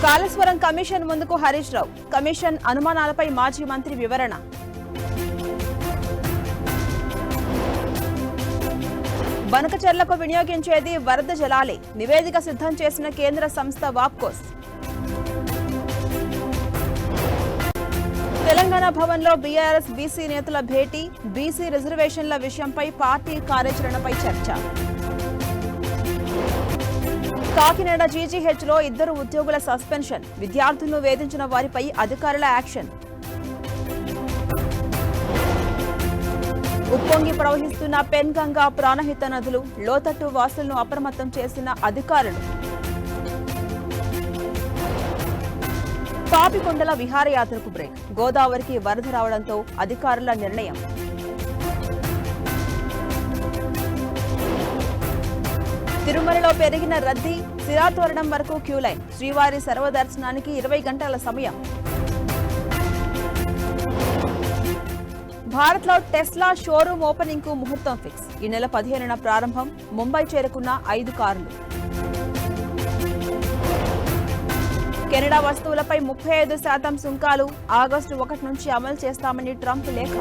Kaleshwaram commission ముందుకు Harish Rao. Commission అనుమానాలపై మాజీ మంత్రి వివరణ. బనకచెర్లకు వినియోగించేది వరద జలాలే. నివేదిక సిద్ధం చేసిన కేంద్ర సంస్థ వాప్కోస్. తెలంగాణ భవన్లో బీఆర్ఎస్ బీసీ నేతల భేటీ. బీసీ రిజర్వేషన్ల విషయంపై పార్టీ కార్యాచరణపై చర్చ. కాకినాడ జీజీహెచ్లో 2 ఉద్యోగుల సస్పెన్షన్. విద్యార్థులను వేధించిన వారిపై అధికారుల యాక్షన్. ఉప్పొంగి ప్రవహిస్తున్న పెన్గంగా ప్రాణహిత నదులు. లోతట్టు వాసులను అప్రమత్తం చేసిన అధికారులు. పాపికొండల విహారయాత్రకు బ్రేక్. గోదావరికి వరద రావడంతో అధికారుల నిర్ణయం. తిరుమలలో పెరిగిన రద్దీ. శిలాతోరణం వరకు క్యూలైన్. శ్రీవారి సర్వదర్శనానికి 20 గంటల సమయం. భారత్లో టెస్లా షోరూమ్ ఓపెనింగ్ కు ముహూర్తం ఫిక్స్. ఈ నెల 15న ప్రారంభం. ముంబై చేరుకున్న 5 కార్లు. కెనడా వస్తువులపై 35% సుంకాలు. ఆగస్టు 1 నుంచి అమలు చేస్తామని ట్రంప్ లేఖ.